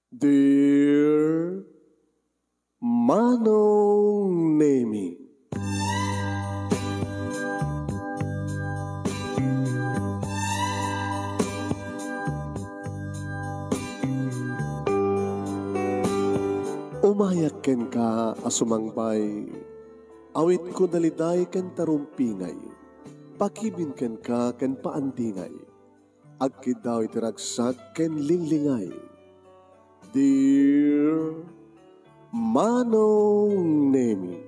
Dear Manong Nemi, umayak ken ka asumangbay, awit ko daliday ken tarumpingay, pakibin ken ka ken paandingay, agkid daw itiragsak ken linglingay. Dear Manong Nemi,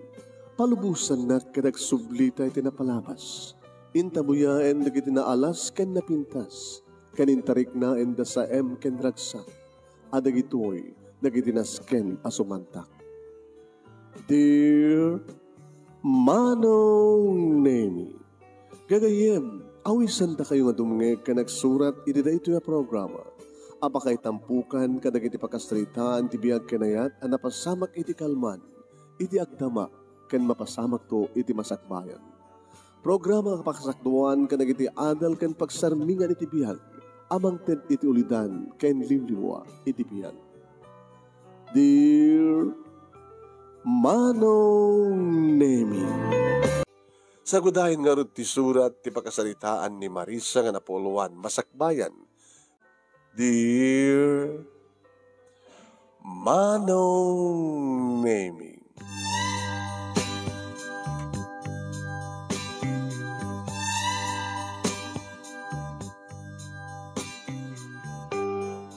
palubusan na kadagsublita iti napalabas, intabuyaen dagiti naalas ken napintas, kanintarik na enda sa ken ragsak, adagitoy dagiti nasken asumantak. Dear Manong Nemi, gagayem, awisan da kayo nga dumngeg ka nagsurat iti daytoy a programa. Apakay tampukan kadagiti pakastritaan ti biag kenayat a napasamak iti kalman, iti agdama ken mapasamak to iti masakbayan. Programa kapakasakduan kadagiti adal ken pagsarmingan iti biag, amang ted iti ulidan ken liwliwa iti biag. Dear Manong Nemi, sagudahin nga rin ti surat ti pakasalitaan ni Marisa nga napuluan masakbayan. Dear Manong Nemi,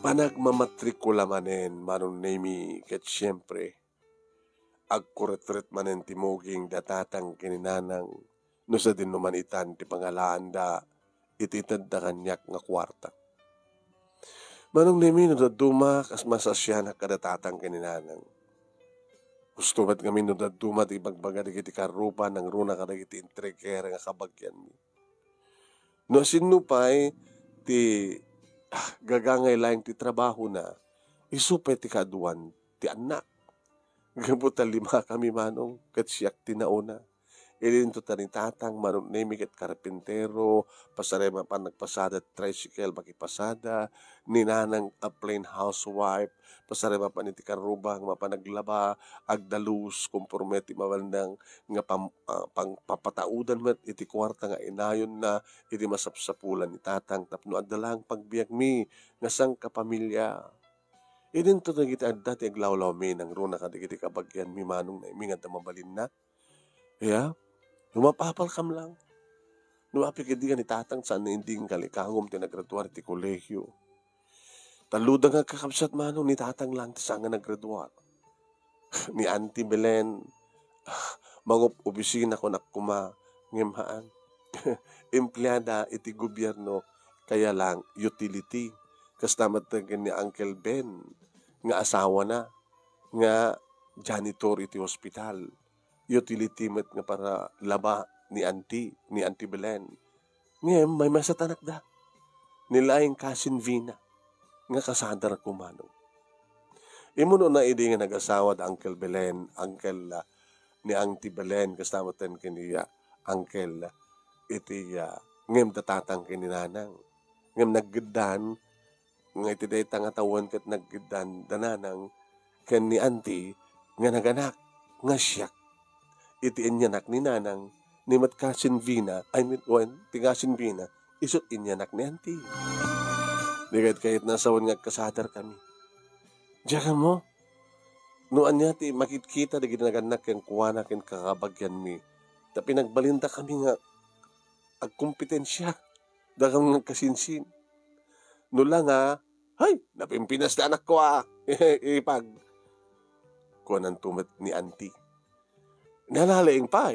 panagmamatrikula manen Manong Nemi, ket siyempre agkuretret manen ti muging datatang kininanang no sa dinumanitan ti pangalaan da ititad da kanyak nga kwarta. Manong Nemi, no daduma kas masasyan na kadatatang kininanang. Gusto ba't kami no daduma ti bagbaga di kiti karupa ng runa ka kiti intrekera nga kabagyan mi. No sinupay ti gagangay lang ti trabaho na isupay ti kaduan ti anak. Gabuta 5 kami manong kat siyak tinauna. Ilinto ta ni tatang Manong Nemi ket karpintero, pasarema pa nagpasada tricycle makipasada, ninanang a plain housewife, pasarema pa ni ti karubang mapanaglaba, agdalus, kompormeti mawandang nga pangpapataudan met iti kwarta nga inayon na iti masapsapulan ni tatang tapno addalang pagbiag mi nga sang kapamilya. Ilinto ta kita adda ti aglawlaw mi nang runa kadagiti kabagyan mi Manong Nemi nga mabalin na. Yeah? Lumapapal kam lang. Lumapik hindi ka ni tatang saan na hindi kalikangom ti nagraduar ti kolehyo. Taluda nga kakabsat Manong ni tatang lang ti saan nga nagraduar. Ni Auntie Belen, mangup obisina ko nakuma ngimhaan. Empleyada iti gobyerno, kaya lang utility. Kastamat ni Uncle Ben, nga asawa na, nga janitor iti hospital. Utility met nga para laba ni Auntie Belen. Ngayon, may masatanak da. Nilaing Cousin Vina, nga kasadar ko Manong. Imuno na idi nga nag-asawa da Uncle Belen, Uncle ni Auntie Belen, kastamatan kaniya, Uncle iti ngem datatang kininanang. Ngem naggedan, nga iti dayta nga tawon ket naggedan dananang, ken ni Auntie, nga naganak, nga siyak. Iti inyanak ni nanang, ni mat Cousin Vina, ti Cousin Vina, isot inyanak ni Auntie. Di kahit nasawan nga kasadar kami. Diyan mo, noan niya ti makikita di ginaganak yung kuwanak yung kakabagyan mi. Ta pinagbalinda kami nga agkompetensya, dagang nga kasinsin. No lang hay, napimpinas na anak ko ipag. Kuwanan tumat ni Auntie. Nalalaing pa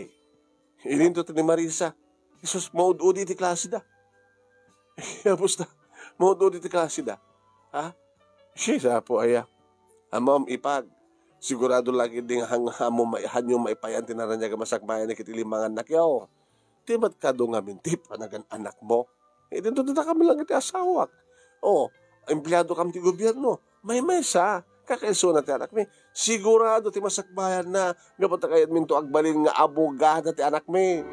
Ilinto ni Marisa. Isus, maud-udi ti klase da. Tapos na, maud-udi ti klase da. Ha? Siya po aya. Amam ipag. Sigurado lagi ding hanyo maipayan tinaranya ka masakbayan na kitilimangan na kyaw. Timat ka doon nga minti panagan anak mo. Dito na kami lang iti asawak. Empleyado kami ti gobyerno. May mesa. Kakaiso na ti anak mi. Sigurado ti masakbayan na nga patakayat minto agbalin nga abogada ti anak mi.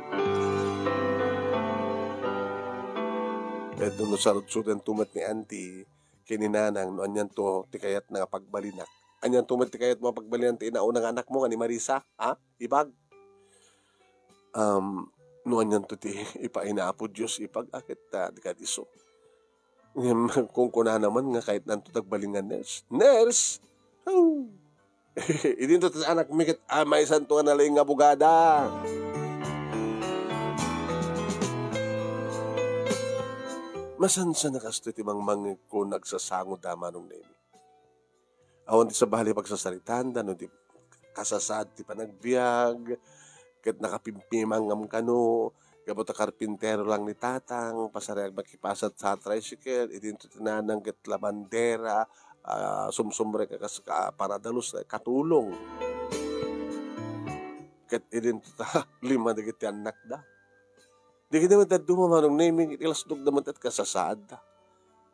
Kaya doon no sarot-sudan tumat ni Auntie, kininanang no anyan to tikayat nga pagbalinak. Anyan to tikayat mo pagbalinan ti inaunang anak mo nga ni Marisa, ha? Ibag. No anyan to ti ipainapo Diyos ipag akit di ka diso. Kung kuna naman nga kahit nanto tagbalingan nurse. Nurse! Oh. Idin to sa anak mikit may santo nga naling nga bugada. Masansa na kasto ti mangmangig ko nagsasango dama nung nemi. Awan ti sa bali pagsasalitan da no ti kasasad ti panagbiag ket nakapimpimang ngam kano gabot a karpintero lang ni tatang pasarag makipasat sa tricycle idin to tinanang ket labandera sumsumre kakas paradalos na katulong ket idin to ta lima digit ti anak da. Di kita mataduma manong naming ilasdog naman at kasasad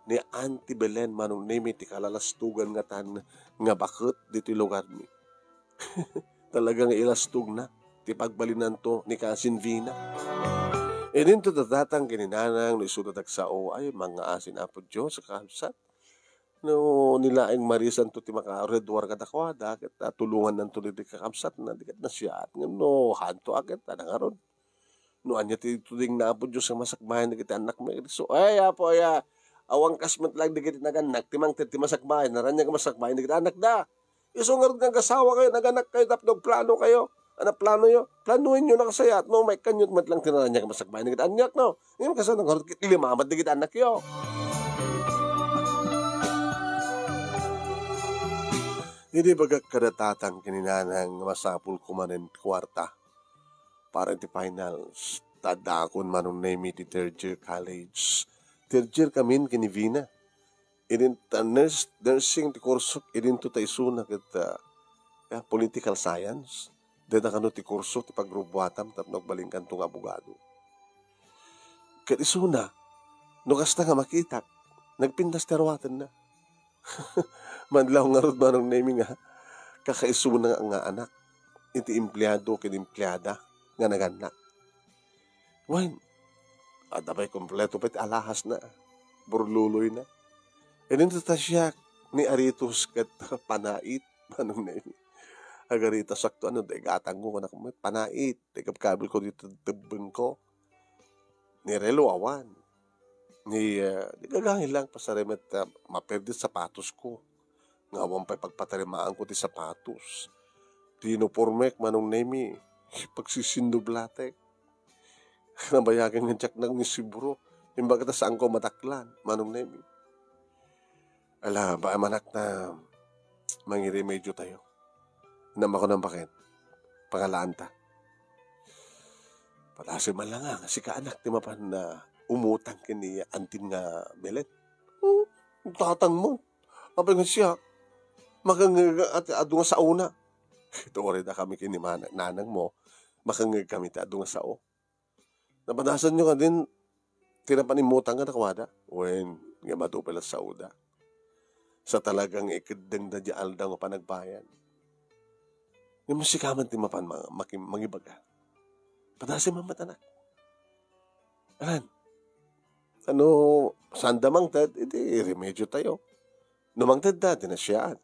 ni Auntie Belen manong naming ti kalalastugan nga tan nga bakit dito lugar mi. Talagang ilasdog na ti pagbalinan to ni Cousin Vina. E din to tatatang kininanang no isudat agsao ay mga asin apo Diyos sa kahabsat. No nilaing marisan to ti maka red war kadakwada ket tulungan nan to di kakabsat na dikat na siya at no hanto agad tanang aron. No anya ti tuding na apo Diyos ang masakbayan na kita anak mo. So ay apo ay awang kasmat lang di kita naganak timang ti masakbayan naranya ka masakbayan di kita anak da. Iso nga rin kang kasawa kayo naganak kayo tapos plano kayo. Ano plano nyo? Planuin nyo na kasayat no may kanyot mat lang tinaranya ka masakbayan di kita anak no. Ngayon kasi nang harot limamat di kita anak yo. Hindi bagak kadatatang kininanang masapul kumanin kwarta. Para ti finals, tadakon manong name ti third year college. Third year kamin kinivina. Idin ta nursing ti kurso, idin to ta isuna kita political science. Dito kano ti kurso ti pagrubuatam tap nagbalingkan tong abogado. Ket isuna, no kasta nga makita, nagpintas terwatan na. Manlaw nga rod manong name nga, kakaisuna nga anak. Iti empleyado kin empleyada. Nga naganak. Wan, adabay kompleto pati alahas na. Burluloy na. E nito ta siya ni Aritos kat panait. Manong na yun. Agarita sakto ano, gatang ko anak mo, panait. Kabel ko dito tebeng ko. Ni Relo awan. Ni gagangin lang pasaremet maperde sapatos ko. Nga awan pa pagpatarimaan ko ti sapatos. Tinopormek manong nemi. Pagsisindublatek. Nabayagan ng tsak ng nisiburo. Imba kita saan ko mataklan. Manong nemi. Ala, ba manak na mangiremedyo tayo. Nama ko ng bakit. Pangalaan ta. Patasi man lang nga. Si kaanak ti mapan na umutang kini antin nga belet. Tatang mo. Abay nga siya. Ado nga sa una. Ito rin na kami nanang mo. Makangag kami ta ado nga sao. Napadasan nyo ka din. Tinapanimutan ka na kawada. Wen, nga matupala sa uda. Sa talagang ikideng na di alda nga panagbayan. Nga masikaman ti mapan mangibaga. Padasi mamatanak. Aran. Ano, sandamang tad, iti remedyo tayo. Numang tad na, dinasyan.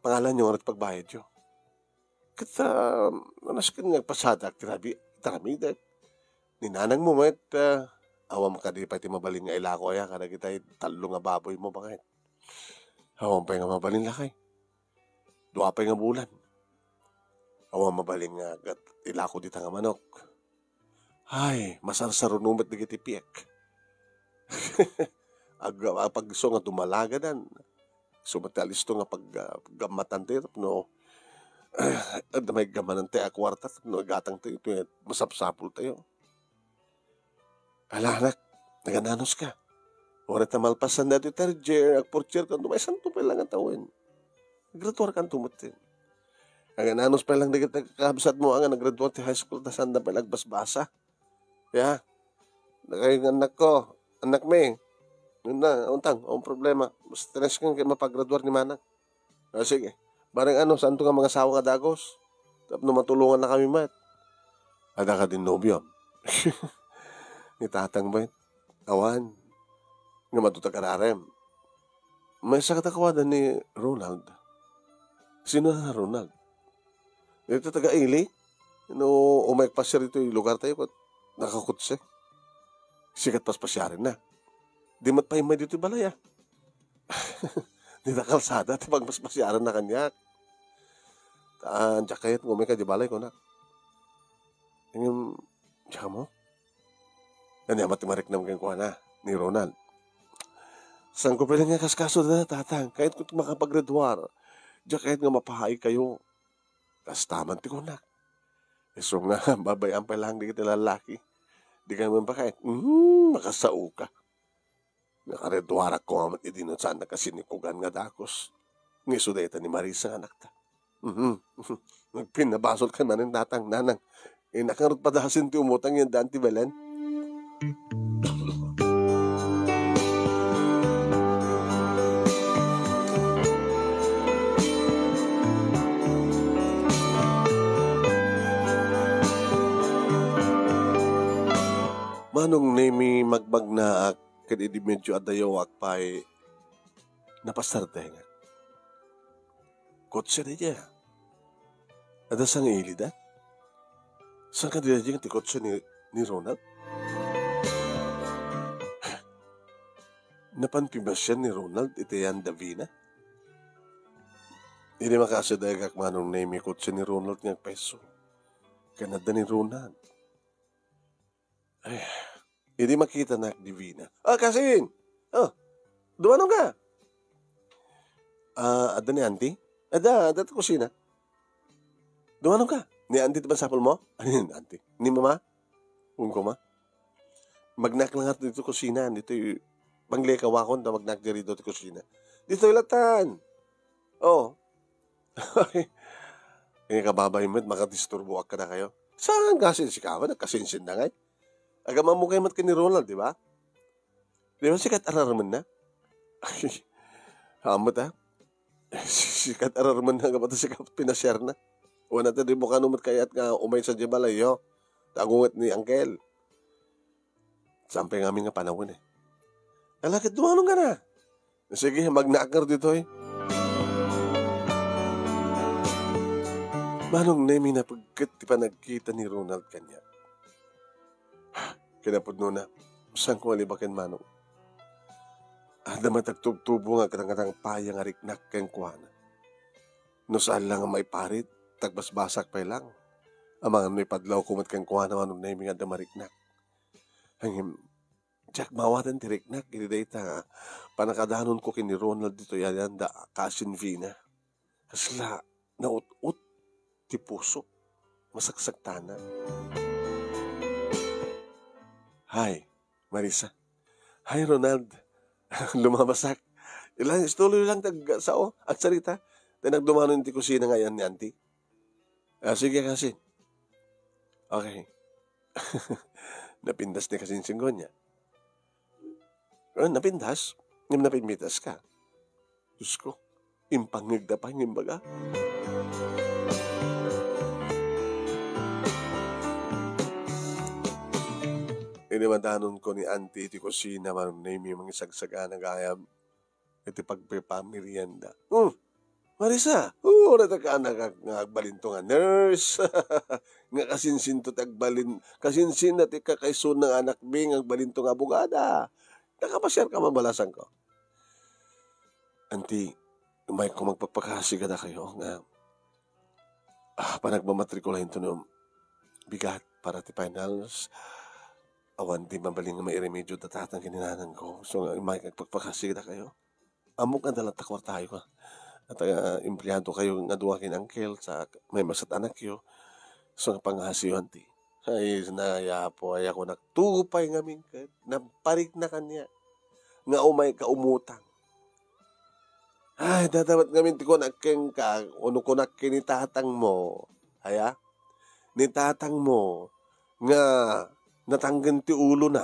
Pangalan nyo nga pagbayad nyo. Kata, naskin nga pasada, taramidat. Ninanang mo, met, awam ka di pa iti mabaling nga ilako ya, kada kita talo nga baboy mo, bakit? Awam pa nga mabaling lakay. Dua pa nga bulan. Awam mabaling nga ilako dita nga manok. Ay, masarsarunumat di kiti piyak. Pag so nga dumalagadan, sumatalisto nga paggamatan tayo, no, may gamanan tayo, akwarta, no, gatang tayo, masapsapul tayo. Alanak, nagananos ka. Wala tamalpasan na ito, terjer, agporcher, kung may santo pa lang ang tawin. Nagraduar kang tumutin. Nagananos pa lang, nagkakabsat mo ang nagraduar ti high school, na sanda pa lagbasbasa. Yeah. Nakayong anak ko, anak me, yun na, untang, ang problema. Mas tinas kang mapagraduar ni Manang. Sige, barang ano, saan to nga mga sawa nga dagos? Tapos matulungan na kami, mat. Ada ka din nobyo. Ni tatang ba? Awan. Nga matuta kararem. may sa katakwada ni Ronald. Sino na Ronald? Ito taga-ili. No, umayag pa siya rito yung lugar tayo. Nakakutse. Sikat pas pasyarin na. Di mat pa himay dito yung balaya. Di na kalsada. Di pag mas pasyaran na kanya. Diyak kayat ngumay ka di balay ko na. Yung, diyak mo? Kanya matimarik na maging kuha na ni Ronald. Saan ko pwede nga kaskaso na tatang? Kahit kung makapaggraduar. Diyak kahit nga mapahay kayo. Kastaman ti ko na. So nga, babayan pa lang di kita lalaki. Di ka naman pa kahit, makasao ka. Nakaredwara ko amat idinot saan na kasi ni Kugan nga dakos. Ngisudeta ni Marisa nga nakta. Nagpinabasol ka na ng datang nanang. Nakarot pa dahasin ti umutang yung daan ti Belen. Manong nemi magbagnaak kadi di medyo adayo akpay napastarte nga. Kotse na niya. Ada sang ilida? Saan ka diya ti kotse ni Ronald? Napanpimas siya ni Ronald itayan Davina? Hindi makasaday kak manong nemi kotse ni Ronald nga peso. Kanada ni Ronald. Ay, hindi makita na Divina. Kasin! Dumanong ka? Ada ni auntie? Ada ito kusina. Dumanong ka? Ni auntie ba sapol mo? Ano yun, auntie? Ni mama? Ko ma? Magnak lang ato dito kusina. Dito yung panglekawakon na magnak dito dito kusina. Dito yung latan. Kaya kababay mo at makadisturbo ka na kayo. Saan kasin si Kawa? Nagkasinsin na ngay. Agaman mo kayo mat ka ni Ronald, di ba? Di ba sikat araraman na? Hamot ha? Sikat araraman na kapag sikat pinasyar na. Wala natin di mo kanumat kayat nga umay sa Jibalay, yo. Tagungat ni Angkel. Sampay nga nga panahon eh. Alakit, dumanong ka na. Sige, magnaakar dito eh. Manong nemi na pagkat di pa nagkita ni Ronald kanya. Kinapod no na, saan ko alibakin manong? Ada matagtubtubo nga katang payang ariknak keng kuwana. No saan lang ang may parit, tagbasbasak pa lang. Amang may padlaw kumat keng kuwana manong na yung nga damariknak. Hangim, Jack mawatan tiriknak, ginidayta panakadanon ko kini Ronald dito yan da kasin vina. Kasla, naut-ut, ti puso, masaksaktanan. Hi, Marisa. Hi, Ronald. Lumabasak. Ilang istuloy lang sao at sarita. Nagdumano yung kusina ngayon ni auntie. Sige kasi. Okay. Napindas ni kasi yung singgon niya. Napindas? Napinmitas ka. Diyos ko, impangigda pa yung baga. Inimadanon ko ni auntie iti kusina man na yung mga sagsaga na gayam iti pagpapamerienda. Marisa, nataka nga agbalin to nga nurse. Nga kasinsin to tagbalin, kasinsin na ti kakaisun ng anak bing agbalin to nga abogada. Nakapasyar ka mabalasan ko. Auntie, may kung magpagpakasiga na kayo nga panagmamatrikulahin to ng bigat para ti finals. Awan di mabaling nga mairemedyo datatang kininanan ko. So may pagpakasig na kayo. Amok nga dalang takwar tayo ka. At empleyado kayo nga duwakin angkel sa may masat anak yo. So nga pangasiyo anti. Ay naya po ay ako nagtupay nga mingkad. Naparik na kanya. Nga umay ka umutang. Ay dadawat nga minti ko nakeng ka. Uno ko nakin ni tatang mo. Haya? Ni tatang mo. Nga natanggan ti ulo na.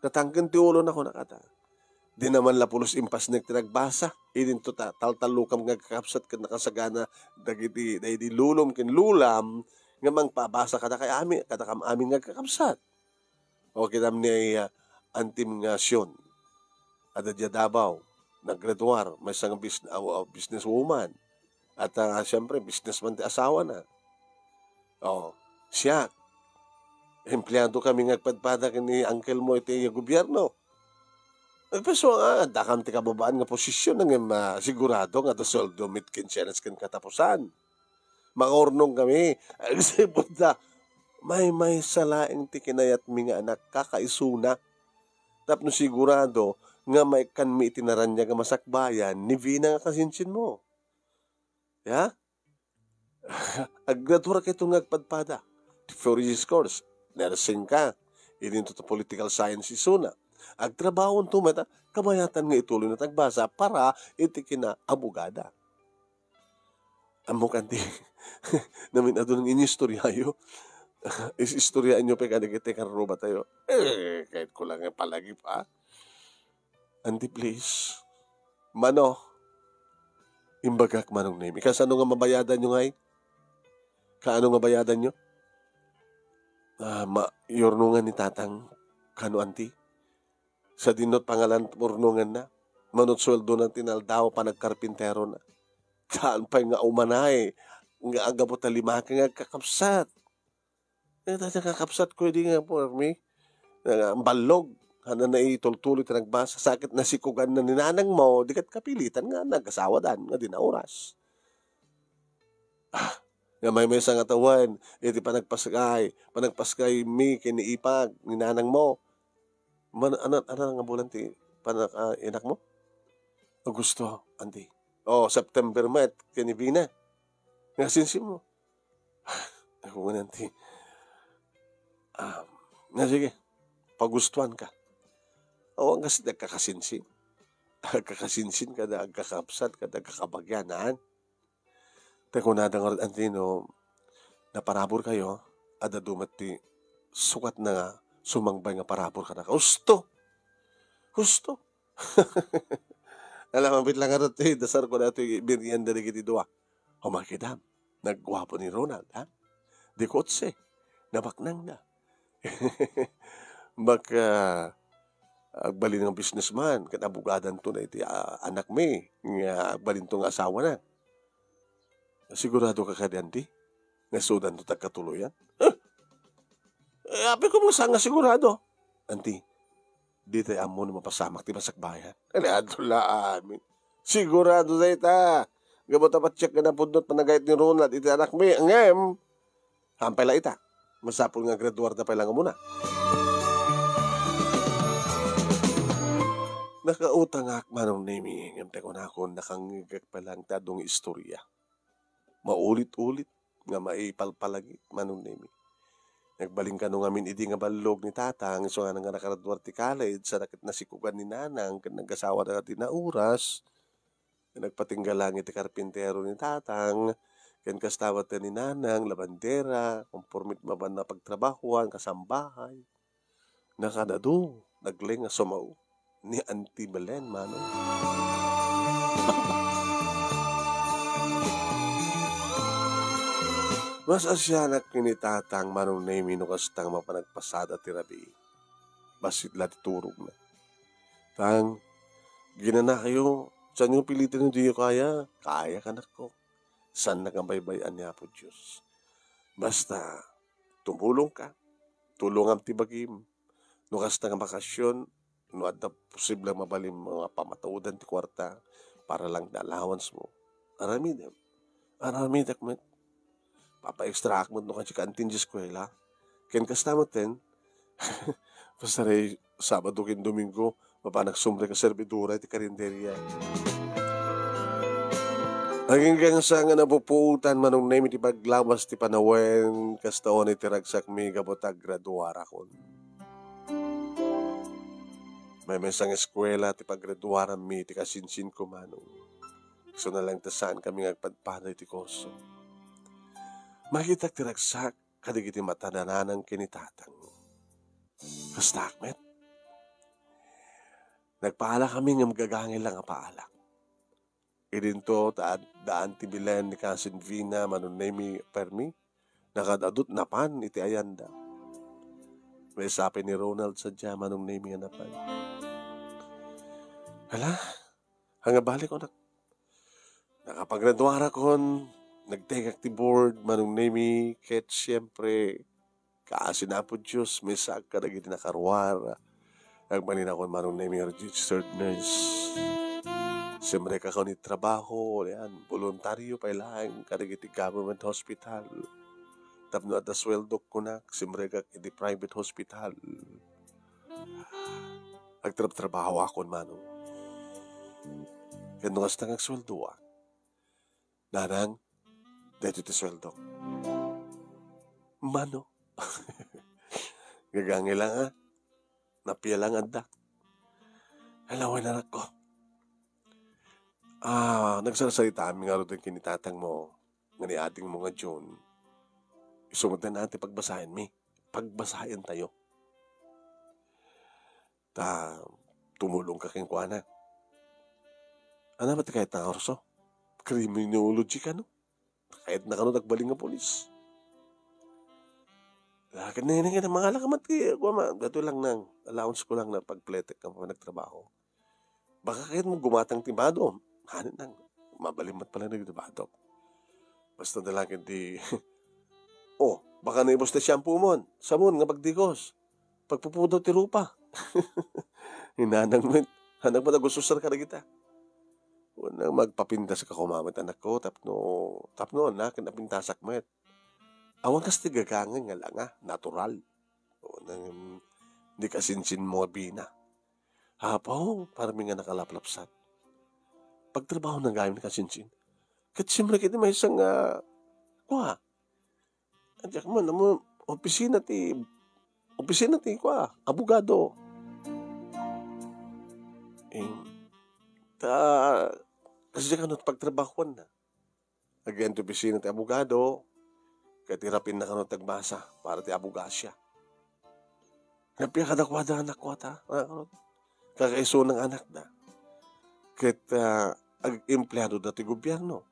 Natanggan ti ulo na ko nakata. Di naman lapulos impas nagtinagbasa. Idin to taltalukam nga kakapsat ka nakasagana. Dagiti lulom kin lulam. Nga mang pabasa ka na kay amin. Katakam amin nga kakapsat. O kinam ni antim nga syon. Ada diya Davao. naggraduar, may isang businesswoman. At siyempre, businessman ti asawa na. Oh, siya, empleyado kami ngagpadpada ni uncle mo iti gobyerno. Nagpaso nga, dakam ti kababaan nga posisyon ng sigurado nga to soldo mit kinsenas kin katapusan. Mangornong kami. Kasi puta, may salaing ti kinayat mi nga anak kakaisuna. Tapno sigurado nga may kanmi itinaran niya nga masakbayan ni Vina nga kasinsin mo. Ya? Aggraduar ka itong ngagpadpada. 4 years course. Nursing ka. Idinto to political science isuna. Agtrabaho to mata, kamayatan nga ituloy na tagbasa para iti kina abogada. Amo kanti. Namin adun ng inistoryayo. Isistoryaan nyo pa kadagiti karuba tayo. Kahit ko lang palagi pa. Auntie, please. Mano, imbagak manong name. Kasano nga mabayadan nyo ngay? Kaano nga bayadan nyo? Yornungan ni tatang kano, auntie? Sa dinot pangalan purnungan na. Manot sweldo ng tinaldaw pa nagkarpintero na. Kaan pa nga umanay. Nga agabot na lima ka nga kakapsat. Nga kakapsat ko hindi nga po, me. Ang balog. Hana na itultuloy ta nagbasa. Sakit na sikugan na ninanang mo. Di kat kapilitan nga nag-asawa dan. Nga dinauras. Nga may isang atawan. Iti panagpaskay mi kiniipag ninanang mo. Ano nga bulan ti inak mo? Agosto, auntie. September mat kinibina. Nga sinsin mo. Ako nga auntie. Nga sige, pagustuhan ka. Ang kasi nagkakasinsin. Nagkakasinsin ka na, agkakapsat ka, nagkakabagyanan. Pero kung nadang antino, naparabor kayo, ada dumati, sukat na nga, sumangbay nga parabor ka na. Husto! Alam, mabit lang nga rin, dasar ko na ito, biniyan na rin kiti doa. Humakidam, nagwapo ni Ronald, ha? Di kotse, nabaknang na. Baka agbalin ng businessman kat abugadan to na iti anak mi nga agbalin to nga asawa na. Sigurado ka kadyanti nga sudan to tagkatuloyan? Api ko mga nga sigurado. Anti, di tayo amo na mapasamak ti masakbayan. Aladro la amin. Sigurado tayo ta. Gabot apat check ka na pundot panagayat ni Ronald iti anak mi. Ngem, hampay la ita. Masapol nga graduar na pala nga muna. Nakautang manong nemi. Ngamte ko na ako nakangigag palang tadong istorya. Maulit-ulit nga maipalpalagi manong nemi. Nagbaling ka nung amin idi nga balog ni tatang. So nga nga nakaraduar ti college sa nakit na sikugan ni nanang. Nag-asawa na ti na oras. Nagpatinggalang iti karpintero ni tatang. Ken kastawat ni nanang, labandera, konformit maban na pagtrabahuan, kasambahay. Nakadado, nagling sumaw ni Auntie Belen, mano. Mas asyanak kinitatang manong na imino kastang mapanagpasada ti rabi. Basit la titurog na. Tang, ginana kayo, saan yung pilitin hindi yung kaya? Kaya ka na ko. San nagabaybayan niya po Diyos. Basta, tumulong ka. Tulong ang tibagim. Nukas na nga bakasyon, no at na posibleng mabalim mga pamataudan ti kwarta para lang na allowance mo. Aramidem. Aramidak met. Papa-extract mo no kansi kantin di eskwela. Ken kastamot ten. Basta rin, Sabado ken Domingo, mapanag-sumre ka servidura ti karinderya. Hanggang sa nga napupuutan manong name iti paglawas ti panawen kastaon iti ragsak mi gabotag graduara kon. May mesang eskwela ti paggraduara mi ti kasinsin ko manong. So na lang tasaan kami ngagpadpada iti kurso. Makita ti ragsak kadig iti matananang kinitatang. Kasta akmet. Nagpaala kami ng magagangil lang ang paala. Idinto daan ti bilen ni Cousin Vina manunemi permi nakadadut napan iti ayanda. May sabi ni Ronald sa dya manunemi napan. Hala, Hanga balik ko nakapaggraduara kon, nag-take active board, manong name ket siyempre, kaasin na po Diyos, may ka na giti nakarwar. Ang manina ko manong name registered nurse. Siyempre ka ni trabaho, yan, voluntaryo pa ilang, karigiti government hospital. Tapno at sweldo ko na, siyempre ka iti private hospital. Agtrabaho ako manong. Kaya nung hasta nga sweldo nanang, dito ti sweldo. Mano. Gagangi lang napiya lang anda. Halawan na ko. Nagsasalita kami nga rin kinitatang mo, nga ni ating mga John. Isumod na natin pagbasahin Pagbasahin tayo. Tumulong ka keng kuana. Ano ba kahit na orso? Criminology ka no? Kahit na kano nagbaling nga polis. Lakin na yun nga mga lakamat kayo. Dato lang nang allowance ko lang na pagpletek ka pa nagtrabaho. Baka kahit mo gumatang timbado. Hanin nang mabalimat pala nagtibado. Basta na lang hindi baka naibos na shampoo mo. Samon nga pagdigos. Pagpupudaw ti rupa. Hinanang mo. Hanang pa nagususar ka na kita. Unang magpapintas ka kumamit anak ko. Tapno na kinapintasak mo. Awang kas tigagangan nga lang natural. Unang di kasinsin mo bina. Hapaw, parang nga nakalaplapsat. Pagtrabaho ng gayong ni kasinsin. Kat siyempre kita may isang Andiyak mo, opisina ti, abogado. Kasi ka pagtrabahuan na. Again, ti opisina ti abogado, katirapin na ka tagbasa para ti abogasya. Napiya ka nakwada anak ko kakaiso ng anak na. Ag-empleyado na ti gobyerno.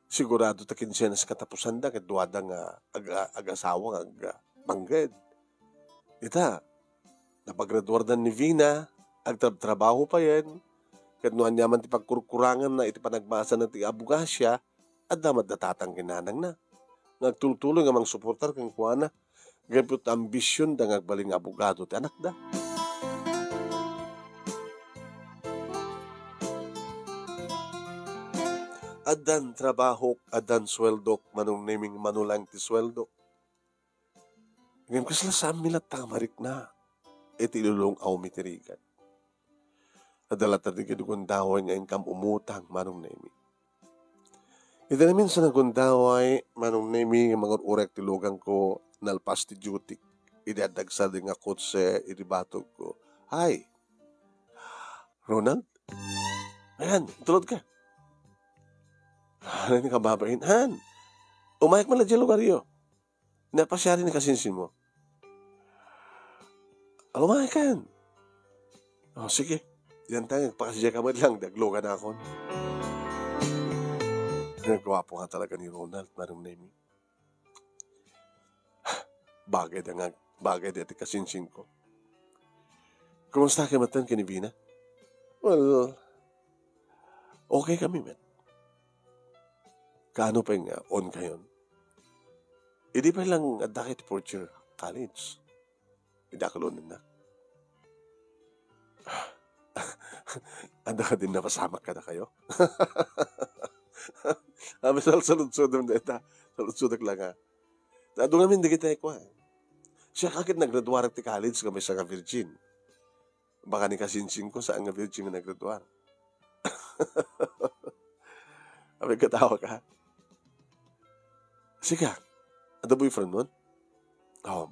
Sigurado ta kinsenas katapusan da, duwada nga ag-asawa mangged. Ita, napagraduar na ni Vina, agtrabaho pa yan, kadnuan niyaman ti pagkurkurangan na iti panagbasa ng ti abogasya, at damat natatang kinanang na. Nagtultuloy nga mang suportar kang kuwana, gaypot ambisyon da ngagbaling abogado ti anak da. Adan trabaho, adan sweldo, manong naming manulang ti sweldo. Ngayon kasla sa milat tamarik na, iti ilulong mitirigan. Adalat na di kinukundaway nga income umutang manong naming. Ito namin sa nagundaway, manong naming mga urek tilugang ko, nalpas ti duty. Idadagsa din nga kotse, itibatog ko. Hi, Ronald? Ayan, tulad ka. Ano ni kababain? Umayag man na dyan lugar yun. Napasyari ni kasinsin mo. Umayag ka. Sige. Yan tayo, pakasya ka man lang. Daglogan na ako. Nagwapo nga talaga ni Ronald, manong name. Bagay dati kasinsin ko. Kumusta ka matan ka ni Vina? Well, okay kami, man. Kaano pa yung on kayon? Hindi pa lang adakit for your college. Idakalonan na. Anda ka din na pasamak ka na kayo? Salud-sud ng data. Salud-sud lang Tado namin di kita ikuha. Siya kakit naggraduar ti college kami sa virgin. Baka ni kasinsin ko saan nga virgin na naggraduar. Abig katawa ka. Sige, ano boyfriend nun?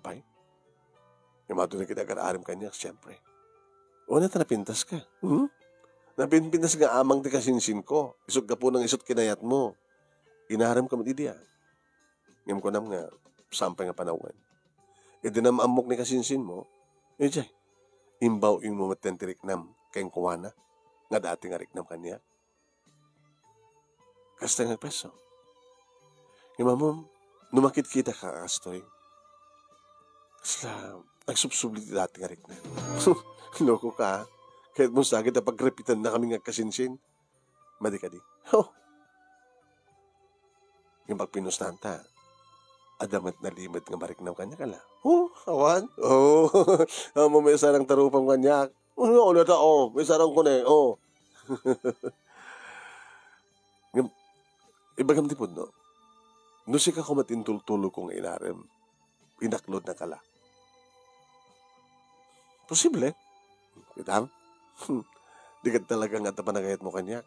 Pay. Yung mato na kita arim kanya, siyempre. Una ta napintas ka. Napintas nga amang ti kasinsin ko. Isot ka po ng isot kinayat mo. Inaram ka matidiya. Ngam ko nam nga, sampay nga panawan. Na maamok ni kasinsin mo, jay, imbaw yung mo matentiriknam kayong kuwana, nga dati nga riknam kanya. Kasta nga peso. Yung mamom, numakit kita ka, Astoy. Kasla, nagsubsubli dati nga riknam. Loko ka, Kahit mo sa akin, pagrepitan na kami nga kasinsin. Madi ka di. Oh. Yung pagpinustahan ta, adamat na limit nga marik ng kanya kala. Oh, awan. Oh, may sarang tarupang kanya. Oh, ulo ta, oh. May sarang ko na eh, oh. Ibagam di po, no? No si ka kumatintultulo kong inarem, inaklod na kala. Posible. Kitam? Di ka talaga nga tapanagayat mo kanya.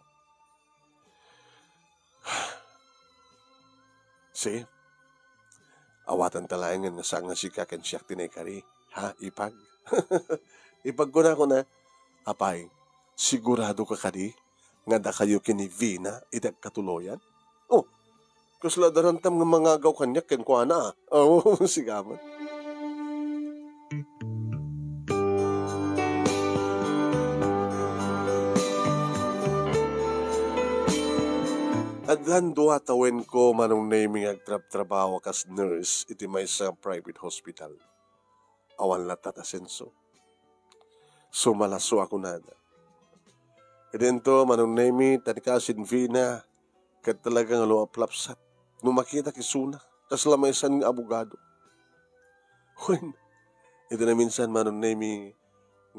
Sige. Awatan talayan nga sa nga si kaken siyak tinay ha, ipag. Ipag ko na, apay, sigurado ka kadi, nga da kayo kini Vina, idag katuloyan? Oh, kasla darantam nga mga agaw kanya, kenkwa na. Oh, sigaman. Adhan duha tawen ko manong naming agtrab-trabaho kas nurse iti may sa private hospital. Awan latat asenso. So malaso ako na. Kadento manong nami tanikasin Vina kat talagang luaplapsat. Nung makita kisuna kas lamaysan ng abogado. When ito na minsan manong nami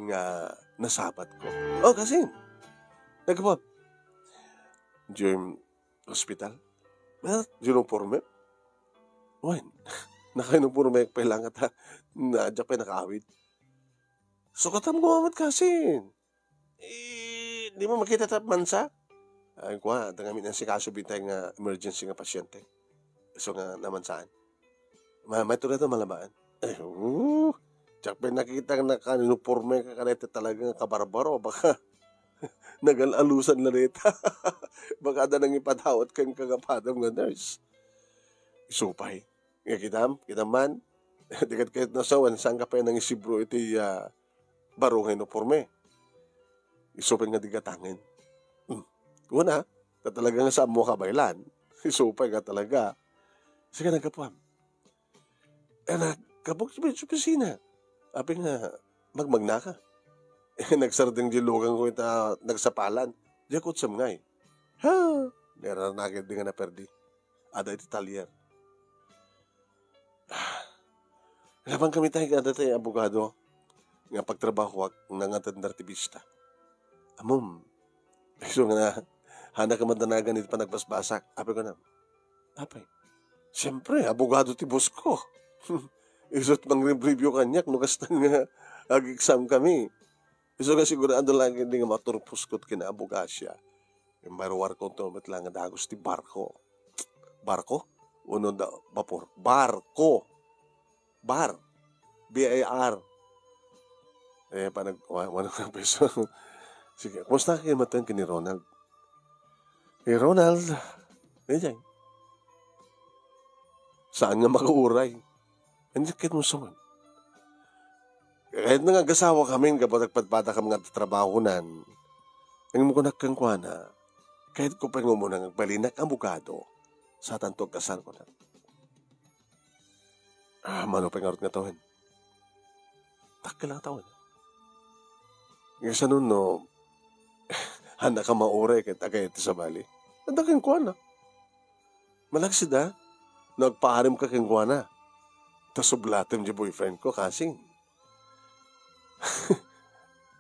nga nasabat ko. Oh kasi nagkapot. During hospital? Uniforme? Wen, naka-uniforme pa lang at nadyak pa nakawid. So katam gumamat kasi. Di mo makita tap mansa? Ay ko ha, dangamin ang sikaso bintay nga emergency nga pasyente. So nga naman saan? May tulad na malabaan. Ay, tsak pa nakita nga naka-uniforme ka kanete talaga nga kabarbaro. Baka nagalalusan na rita. Baka da nang ipadawat kang kagapadam nga nurse. Isupay. Nga kitam man. Dikat kahit nasawan, saan ka pa nang isibro iti barong uniforme. Isupay nga digatangin. Una, talaga nga sa mo kabaylan. Isupay nga talaga. Sige nagkapuam. Nagkabog sa opisina. Api nga, magmagna ka. Nagsarding dilugan ko ita nagsapalan. Diya ko tsam ngay. Ha! Naranagin din nga na perdi. Ada iti talyer. Labang kami tayo kada tayo abogado. Nga pagtrabaho ng atendartibista. Amom. So nga na, hana ka madanagan iti panagbasbasak. Ape ko na. Apay. Siyempre, abogado ti boss ko. Isot mang review kanyak. Nugas na nga ag-exam kami. So nga sigurado lang hindi nga maturpos ko't kina-abogasya. Yung marwar ko ito, ba't lang nga dagos ti barko. Barko? Uno da, vapor. Barko. Bar. B-A-R. Wala nga peso. Sige, kumusta kayo matang kini Ronald? Ronald, ganyan. Saan nga makauray? Hindi kahit mo saman. Kahit nangagasawa kami, kapag nagpadpata kami nga trabaho nan, ang mo ko nakangkwana, kahit ko pa mo nang balinak ang bugado, sa tantog kasal ko na. Mano pa nga nga tawin. Takka lang tawin. Nga sa nun, no, handa ka mauray kahit agay ito sa bali. Handa kang kwana. Malagsid ha, nagpaarim ka kang kwana. Tas sublatim di boyfriend ko kasing.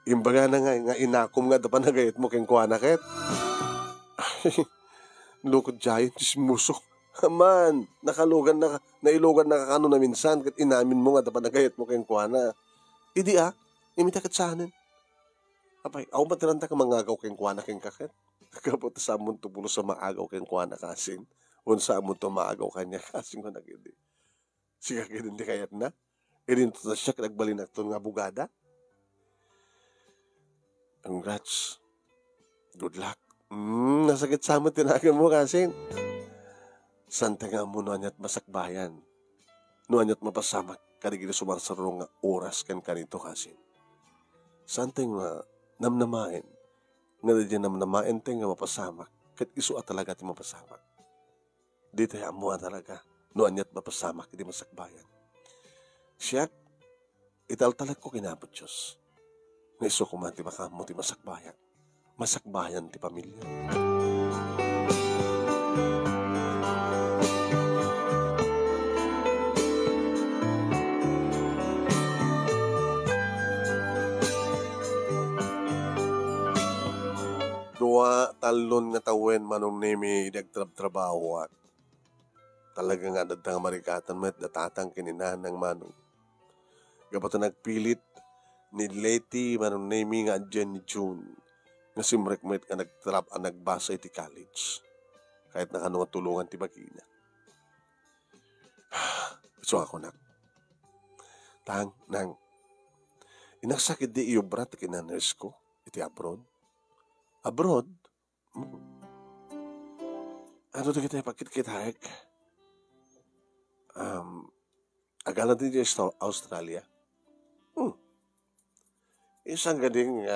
Imbaga na nga inakom nga dapan nagayat mo keng kuana ket. Lukod jayon, musok. Man, nailugan na kakano na minsan kat inamin mo nga dapan nagayat mo keng kuana. Idi imita kat sahanin. Apay, ako matiranta ka mangagaw keng kuana keng kaket. Kapot sa amon tubulo sa maagaw keng kuana kasin. Unsa amon to maagaw kanya kasing ko nagindi. Siga hindi kayat na. Idin to siya nagbalinak to nga bugada. Congrats. Good luck. Nasakit sa mo tinagan mo kasi. Santa nga mo nuanyat masakbayan. Nuanyat mapasamak. Kadigili sumarsaro nga oras kan kanito kasi. Santa nga namnamain. Nga dadyan namnamain tayo nga mapasamak. Kat isu talaga ti mapasamak. Di tayo amuha talaga. Nuanyat mapasamak. Di masakbayan. Siya, italtalag ko kinabot Diyos. nga iso kuman ti makamo ti masakbayan. Masakbayan ti pamilya. Dua talon nga tawen manong nemi nagtrabaho at talaga nga dadang marikatan met datatang kininanang manong. Gapato nagpilit ni Leti manong nemi nga dyan ni June nga simrekmet nga nagbasa iti college. Kahit nakano nga tulungan ti magina. So ako na. Nang inaksakit di iyo brat kinaners ko iti abroad. Abroad? Ano na kita pakit-kitahik? Agala din di Australia. Isang gading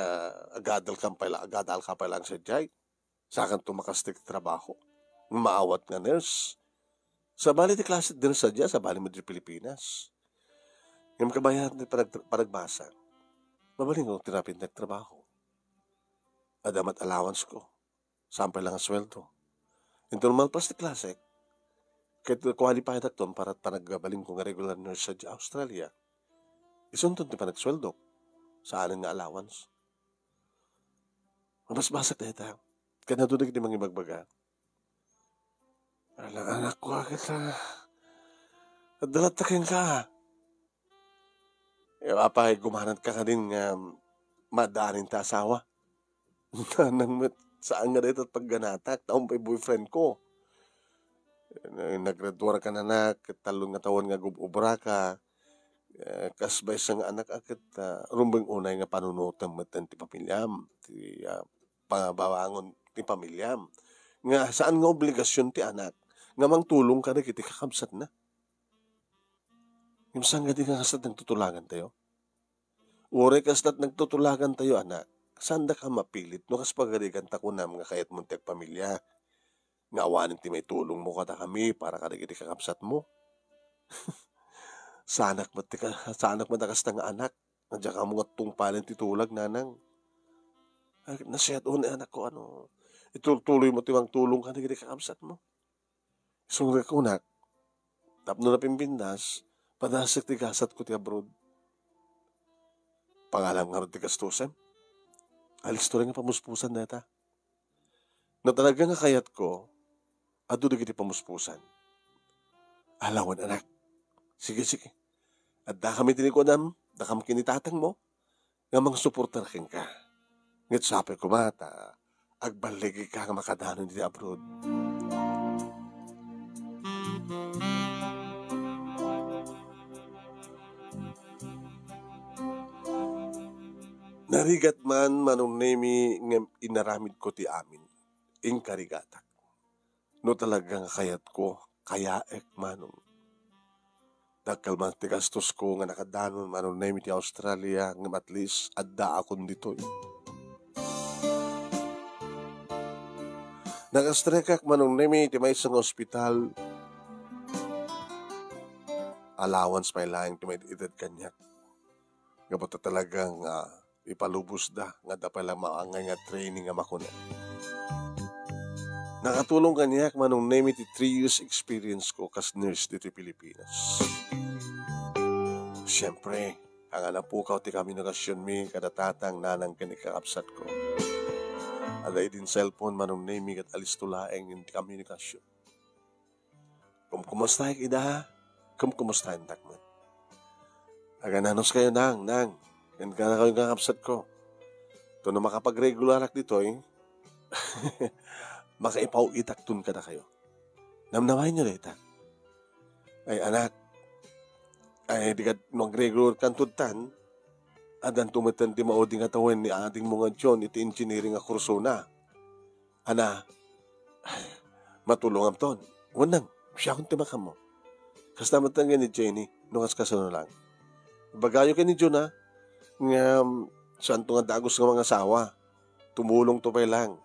agadal ka pa lang sa jay. Sakan tumakastik trabaho. Maawat nga nurse. Sa bali di klase din sa jay, sa bali mo di Pilipinas. Yung kabayan di panagbasa. Mabaling ko tinapin nagtrabaho. Adamat allowance ko. Sampay lang ang sweldo. Ito naman plastic klase. Kahit qualified akton para panaggabaling ko nga regular nurse sa Australia. Isuntun di panagsweldo. Sa anin nga allowance. Mas basak na ito. Kaya natunog di mga ibagbaga. Anak ko agad na. Dalatakin ka. Apay, gumanat ka din nga madaanin ta asawa. Nang saan nga dito at pagganatak, taong pa'y boyfriend ko. Naggraduar ka na talon nga tawon nga gububra ka, kasbay sa nga anak akit, rumbang unay nga panunutan matan ti pamilyam, ti pangabawangon ti pamilyam. Nga saan nga obligasyon ti anak, nga mang tulong ka na kiti kakamsat na. Yung saan nga di nga kasat nagtutulagan tayo? Ure kasat nagtutulagan tayo anak. Sanda ka mapilit, no kas pagarigan ta kunam nga kayat muntek pamilya. Nga awanin ti may tulong mo kata kami para kadagiti kakapsat mo. Sanak mo takas nga anak. Nandiyan ka mga tungpalan titulag nanang. Nasiyat ni anak ko ano. Ituloy mo tiwang tulong kadagiti kakapsat mo. Sunga ko nak. Tapno na pimbindas. Padasik ti kasat ko ti abroad. Pangalam nga rin ti kastusem. Alis to rin nga pamuspusan na ita. Na talaga nga kayat ko, ado na giti pamuspusan. Alawan anak. Sige. At da kami tinikodam, da kami kinitatang mo, nga mga supporter king ka. Ngit sabi ko mata, agbaligi ka nga makadanon dito abroad. Narigat man manong nemi nga inaramid ko ti amin. Ing karigatak. No talagang kayat ko, kaya manong. Dagkal man ti gastos ko nga nakadanon manong nemi ti Australia nga at least adda akon dito. Nagastrekak manong nemi ti may isang ospital. Allowance may lang ti may edad kanyak. Gabata talagang ipalubos da nga dapat lang maangay nga training nga makuna. Nakatulong kanyak manong name iti 3 years experience ko kas nurse dito Pilipinas. Siyempre, ang anapukaw ti kami nagasyon mi kadatatang nanang kanikakapsat ko. Alay din cellphone manong name at alistulaeng in komunikasyon. Kumustahin ida? Kumustahin takman? Agananos kayo nang. Yan ka na kayong kakapsat ko. Ito na makapag-regularak dito makaipaw-itakton ka na kayo. Namnamay nyo na itak. Ay anak, ay di ka mag-regular kantutan, adan tumatan di mauding atawin ni ating mga John iti engineering a kurso na. Ana, matulong am ton. Unang, siya kung timakam mo. Kas naman tanggan ni Jenny, nung kasano lang. Bagayo ka ni John nga saan nga dagos ng mga asawa. Tumulong to pa lang.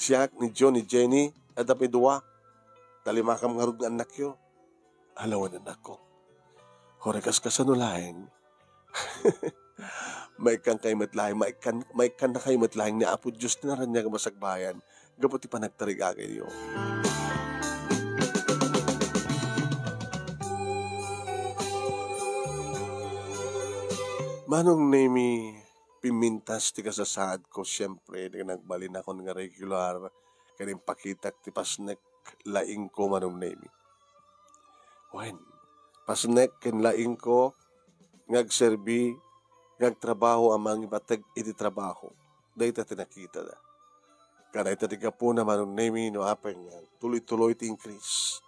Siya ni John, ni Jenny, at apidua. Talimakam nga rug anak yo. Alawan anak ko. Horekas kasano laeng. Maikan kay matlaing, maikan na kay matlaing ni Apo Diyos na ran niya masagbayan. Gaputi pa nagtariga kayo. Manong nemi pimintas ti kasasad ko siyempre di nagbalin ako nga regular kaning pakitak ti pasnek laing ko manong nemi. Wen, pasnek ken laing ko ngagserbi ngagtrabaho amang ibatag iti trabaho. Dahita tinakita da. Kada ita tiga po na manong nemi no apeng nga tuloy-tuloy ti increase.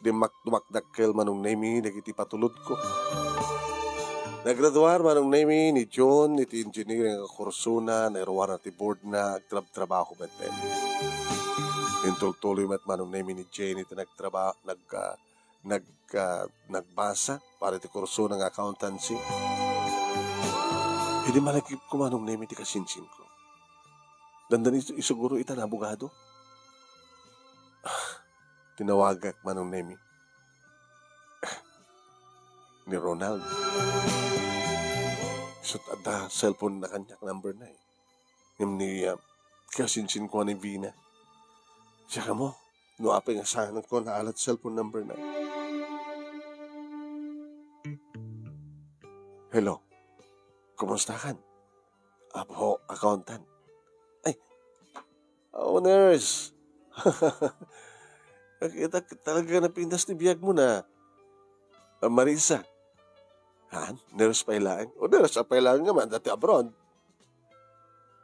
Di dumakdakkel manong nemi dagiti patulod ko. Nagraduar manong nemi ni John iti engineering nga kurso na nairuar na ti board na agtrabaho beten. Intultuloy mat manong nemi ni Jane iti nagbasa para iti kurso ng accountancy. Hindi malagip ko manong nemi ti kasinsin ko. Dandan isuguro ita na abogado. Tinawagak manong nemi ni Ronald. So, ada cellphone na kanyak number na eh. Yung ni kasinsin ko ni Vina. Siya ka mo, no apeng asahan ko na alat cellphone number na. Hello, kumusta kan? Apo, accountant. Ay, nurse. Talaga napindas ni biyag mo na. Marisa. Han, nurse pa ilaan. O nurse pa ilaan nga man, dati abroad.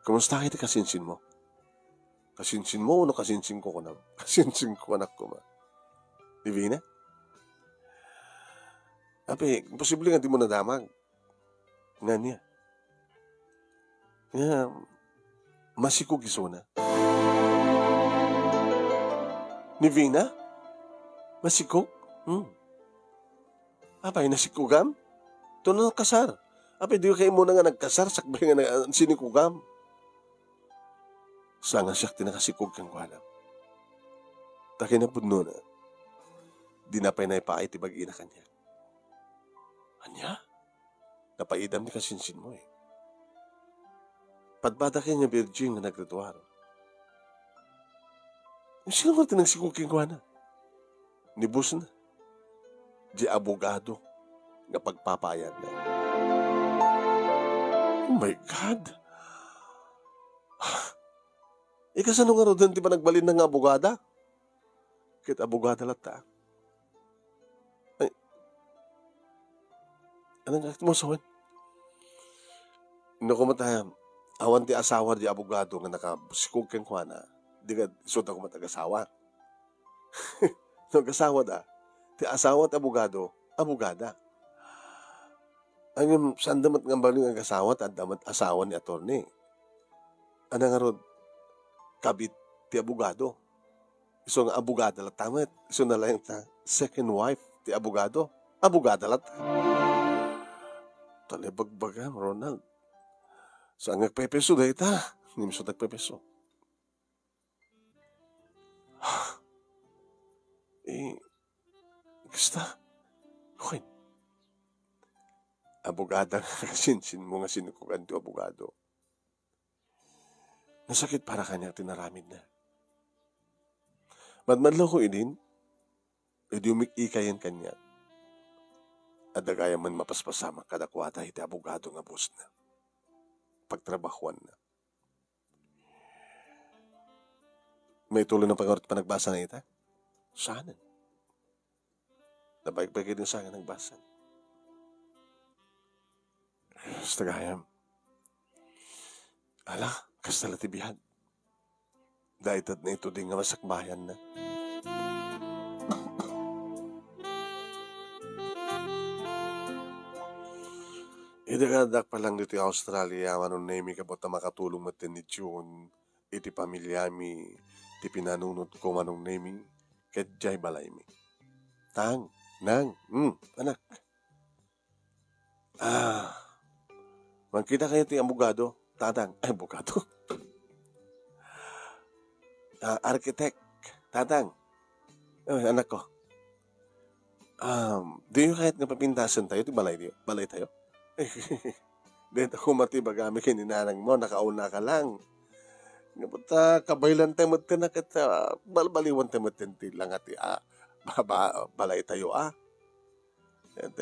Kumusta kita kasinsin mo? Kasinsin mo, ano kasinsin ko na? Kasinsin ko anak ko ma. Divina? Ape, imposible nga di mo nadamag. Nga niya. Nga, masikog iso na. Ni Vina? Masikog? Apay, nasikugam? Ito na kasar. Apay, di kayo muna nga nagkasar, sakbay nga sinikugam. Sa nga siyak tinakasikog kang kuhanap. Taki na po na, di na pa naipakay tibag-ina kanya. Anya? Napaidam ni kasinsin mo eh. Padbada kayo niya virgin na nagretuar. Sino nga tinagsikog kang kuhanap? Nibus na. Di abogado nga pagpapayan na. Oh my God! Ikasano nga rin, di ba nagbalin na nga abogada? Kit abogada lata. Ay, anong mo sawan? Naku matayam, awan ti asawa di abogado nga nakasikog kang kwa na, di ka isod ako matag-asawa. Nag-asawa da, ti asawa at abogado, abogada. Ang saan damat nga baling ang asawa at damat asawa ni attorney. Ano nga ron, kabit ti abogado. Iso nga abogada lang tamat. Iso na lang ta second wife ti abogado. Abogada lang ta. Talibagbaga, Ronald. Saan nagpepeso dahi ta? Hindi mo siya nagpepeso. Gusta? Okay. Abogada nga kasinsin mo nga sinukugan ti abogado. Nasakit para kanya tinaramid na. Madmadlaw ko idin, edi umik-ikayan kanya. At dagaya man mapaspasama kadakwata iti abogado nga bus na. Pagtrabahuan na. May tuloy ng pangarot pa nagbasa na ita? Sana. Nabaig-bagay din sa akin nagbasa. Basta gayam. Ala, kastalatibihan. Dahil na ito din nga masakbayan na. Idagadak pa lang dito Australia, manon nemi kabot na makatulong matin ni June, iti pamilyami, iti pinanunod ko manong nemi, kadjay balay mi. Tang, nang, anak. Magkita kayo iti abogado, tatang, abogado. Architect, tatang. Anak ko. Di yung kahit napapintasan tayo, iti balay tayo. Dito kumati bagami kininanang mo, nakauna ka lang. Nga puta, kabaylan tayo mo tinakit, balbaliwan tayo mo tinti lang at balay tayo At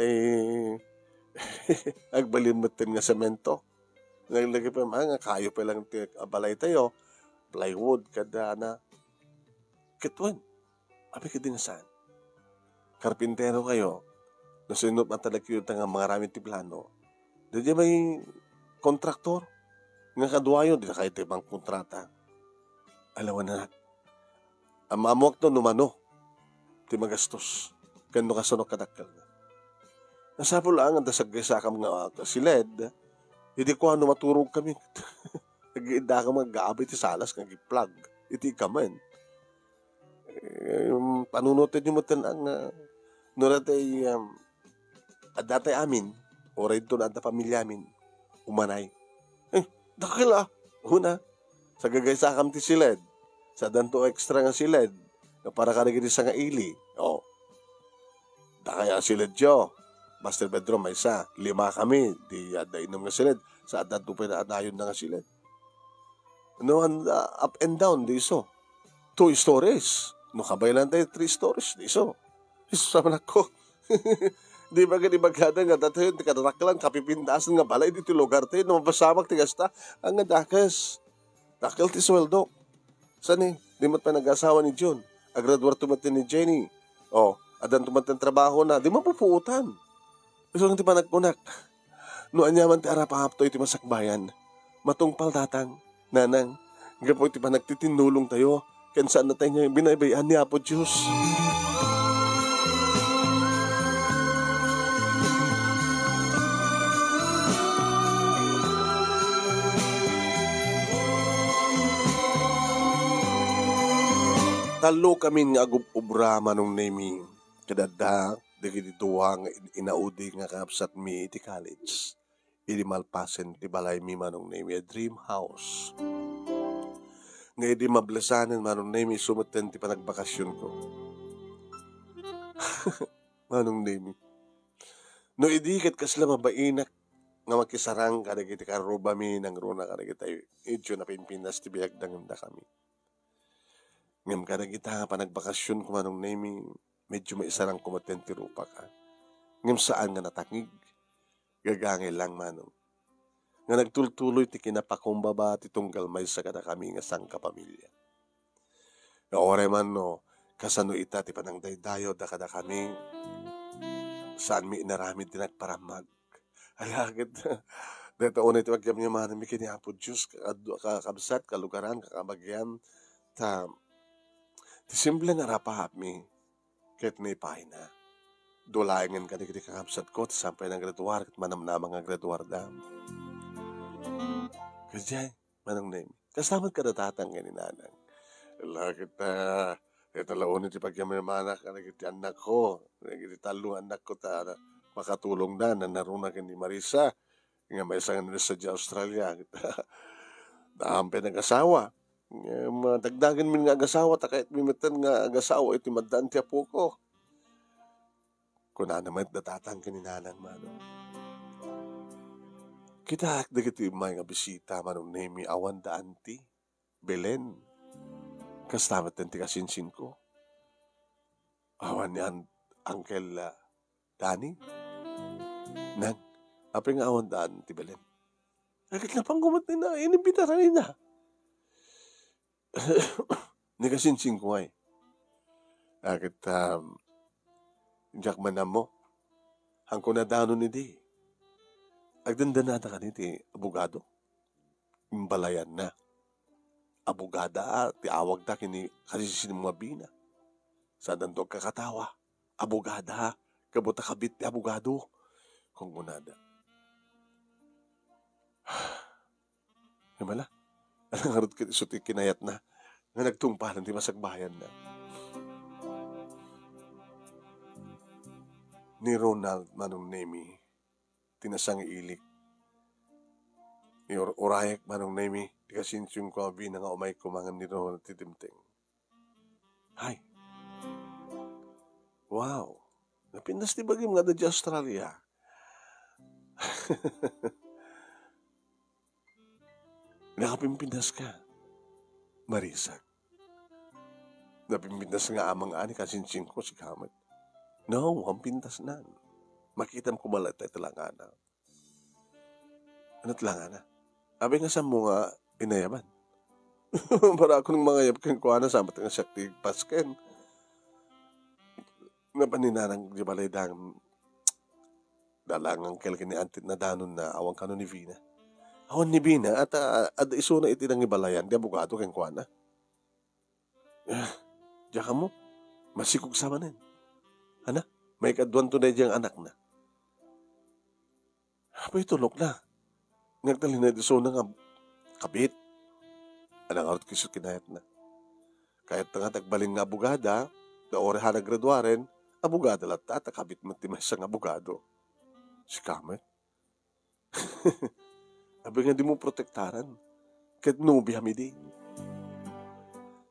agbalin mo tin nga semento. Naglagay pa mga kayo pa lang balay tayo, plywood, kada na. Kitwan, abi ka din saan? Karpintero kayo, nasunod matalag yun nga mga raming tiplano. Dadi may kontraktor, nga kaduayo, di na kayo ibang kontrata. Alam mo na, ang mamuak to numano, di magastos, kano kasunok kadakal na. Nasapo lang, ang dasagay sa akam nga siled, hindi ko ano maturog kami. Nag-iida ka mag-gaabay ti salas, nag-plug, iti kamen. Panunutin nyo mo ang nuratay, at datay amin, oray doon at na pamilya amin, umanay. Dakil una, sa gagay sa akam ti siled, sa danto extra nga siled, na para ka nagiging sa nga ili. Dakaya siled yo, master bedroom may isa, 5 kami, di inom nga siled, sa danto pa na adayon na nga siled. No, up and down, di iso. 2 stories. No, kabaylan tayo 3 stories, di iso. Iso sa manak ko. Di ba gani bagada nga dati yun, tikadarak lang, kapipindasan nga balay dito lugar tayo, no mabasamag tigasta, ang nga dakas. Dakil ti sweldo. Saan di mo't pa nag-asawa ni John. Agradwar tumatin ni Jenny. Adan tumatin trabaho na, di mapupuutan. So, ti pa nagpunak. No, anyaman ti arapahapto iti masakbayan. Matungpal datang, nanang, gapo iti pa nagtitinulong tayo, kaya saan na tayo niya binaybayan ni Apo Diyos. Talo kami nga agubra manong naming kadada dagiti duwa nga inaudi nga kapsat mi iti college. Idi malpasen ti balay mi manong nami a dream house. Nga idi mablasanen manong nami sumuten ti panagbakasyon ko. Manong nami. No idi ket kasla mabainak nga makisarang kadagiti karuba mi nang runa kadagiti idyo na pinpinas ti biagdangan da kami. Ngam kada kita nga panagbakasyon ko manong nami, medyo maisarang kumaten ti rupa ka. Ngam saan nga natangig, gagangay lang manong. Nga nagtultuloy ti kinapakumbaba ti tunggal may sa kada kami nga sang kapamilya. Nga oray man no, kasano ita ti panangdaydayo da kada kami, saan mi inaramid ti nagparamag. Ay agad, dito unay ti magyam niya manong mi kiniapo Diyos, kakabsat, kalugaran, kakabagyan, ti simple nga rapahap mi, ket may pahay na. Dulayangan ka di kakapsat ko, ti sampay ng graduar, ket manamnamang nga graduar dam. Kasi manong name, kasamad ka natatang nga ni nanang. Lakit ito laon ti pagyamayamanak, nagiti anak ko, nagiti talong anak ko, makatulong na, narunag ni Marisa, nga may isang nila sa Australia, daampe ng asawa. Dagdagan min nga agasawa ta kahit mimitan nga agasawa iti maddaan ti apo ko. Kuna naman datatang kaninanang manong. Kita dagiti may nga bisita manong nami awan da anti Belen. Kastamat ti kasinsin ko. Awan ni Uncle Danny. Nang apay nga awan da anti Belen. Agad na pang gumat na inibitaran na. Ni kasinsin ko ay. Agad Jack manam mo. Hangko na dano ni di. Agdandanata ka ni ti abogado. Imbalayan na. Abogada ti awag ta kini kasisin mga bina. Sa dandog kakatawa. Abogada kabuta kabit ti abogado. Kung munada. Himala. Alang harot suti kinayat na nga nagtungpalan ti masagbayan na. Ni Ronald manong nami tinasang ilik. Ni Orayak manong nami ti kasinsyong ko abi nga umay kumangan ni Ronald ti timting. Hay. Wow. Napindas ti bagim nga da di Australia. Nakapimpinas ka, Marisa. Napimpinas nga amang ani kasinsin ko si Kamat. No, ang pintas na. Makita mo kumalat ay talangana. Ano talangana? Abi nga sa mga inayaman. Para ako ng mga yapkin ko na sama nga sakti pasken. Napaninarang di balay dang dalangang kelkin ni antit na danon na awang kano ni Vina. Awan ni Vina at iso na itinang ibalayan di abogado ken ko na. Diya ka mo, masikog sa manin. Ana, may kadwan to na diyang anak na. Apay tulok na. Ngagdali na iso na nga kabit. Anang arot kisot kinayat na. Kahit nga tagbalin nga abogada, na orehan na graduaren, abogada lahat at kabit matimay sang abogado. Si Kamet. Abi nga di mo protektaran. Kahit nubi hamidi.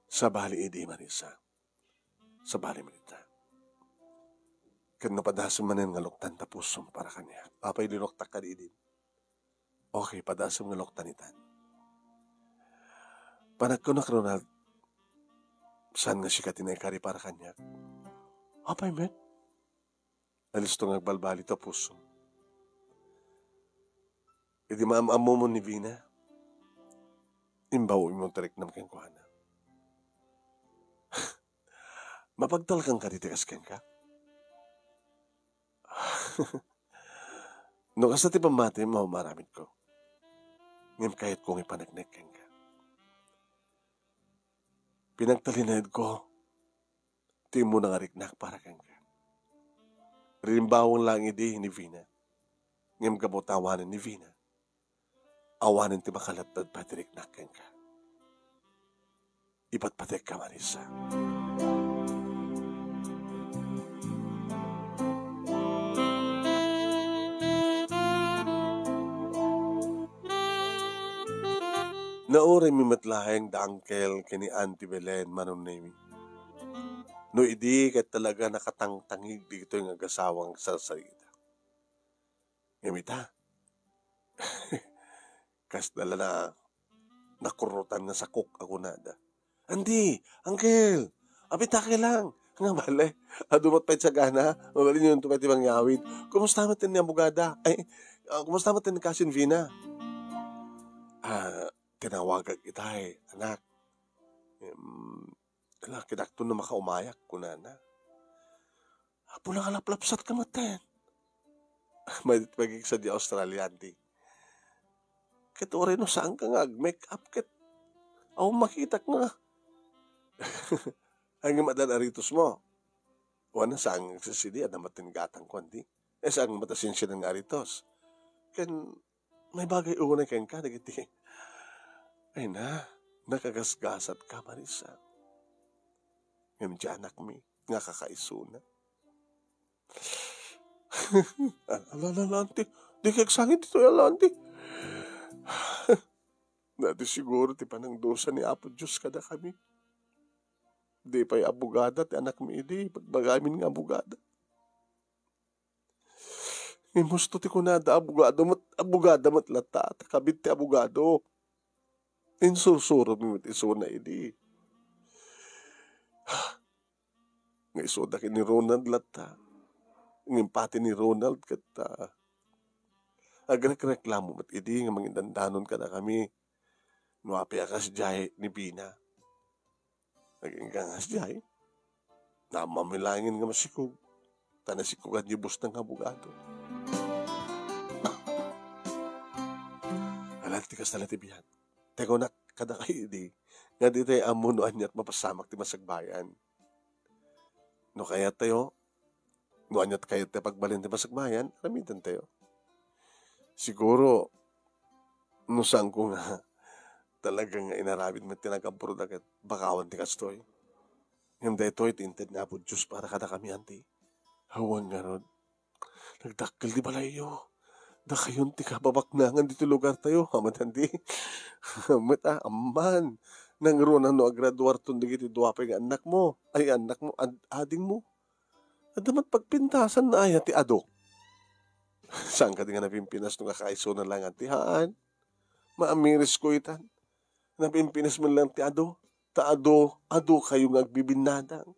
Sa bali edi Marisa. Sa bali manita. Kahit napadasam manin nga loktan tapusong para kanya. Apay linoktak ka di din. Okay, padasam nga loktan itan. Panag ko na Ronald, saan nga siya katinay kari para kanya? Apay met. Alis to nga balbali tapusong. Hindi maamamo mo ni Vina. Imbaw imong tarik na makengkuhana. Mapagtal kang kaditikas ken ka? No kasi ti pamati mo maramit ko. Ngem kahit kong ipanagnek ken ka. Pinagtalinad ko. Ti mo nang ariknak para ken ka. Rimbawang lang idi ni Vina. Ngem kabotawanan ni Vina. Awanin ti makalatad patirik nakken ka. Ipatpatek ka, Marisa. Nauri mi matlaheng dangkel kini Auntie Belen manon nemi. No idi kat talaga nakatangtangig dito yung agasawang salsalita. Ngamita. Kas dala na nakurutan na sakok ako nada. Andi, Uncle, apitake lang. Nga bale, adumot pa sa gana, mabalin yun ito pati mangyawid. Kumusta matin ni abogada? Ay, kumusta matin ni Cousin Vina? Tinawagag kita anak. Kinakto na makaumayak ko na. Apo lang alaplapsat ka matin. May pagig sa di Australia, Auntie. Ket ore no saan ka nga make up ket aw makita nga. Ang madan aritos mo. Wana sang sisidi at namatin gatang kundi. Sang matasin siya ng aritos. Ken may bagay una ken ka dagiti. Ay na, nakagasgasat ka Marisa. Ngem anak mi nga kakaisuna. Alala Auntie, di kagsangit ito Auntie. Dati siguro ti panang dosa ni Apo Diyos kada kami. Di pa'y abogada ti anak mi di pagbagamin nga abogada. Imusto ti kunada abogada matlata at kabit ti abogado. Insusuro mi iti suna idi. Nga isoda ki ni Ronald lata. Ngimpati ni Ronald kata. Agrek-reklamo mat idi nga mangindandanon ka na kami. Nuapi akas jay ni Bina. Naging kangas jay. Namamilangin nga masikog. Tanasikugan niyo bus ng abogado. Alanti kas talatibihan. Teko na kada kayo di. Nga di tayo amunuan niya at mapasamak ti masagbayan. No kaya tayo. Nuan niya at kayo tayo pagbalin ti masagbayan. Ramitan tayo. Siguro. No saan ko nga. Talagang inarabid mo tinagampuro na kat bakawan ti kastoy. Ngayon dahil ito'y tinted nga po Diyos para kada kami Auntie. Hawang nga ron. Nagdakkel di balayo. Da kayon ti kababaknangan dito lugar tayo. Hamat Auntie. Hamat aman. Nang roon ano agraduar tun digiti duwapay nga anak mo. Ay anak mo, ading mo. Adamat pagpintasan na ay ti ado. Saan ka di nga napimpinas nung kakaiso na lang Auntie haan? Maamiris ko itan. Napimpinas man lang ti ado. Ado kayo nga agbibinadang.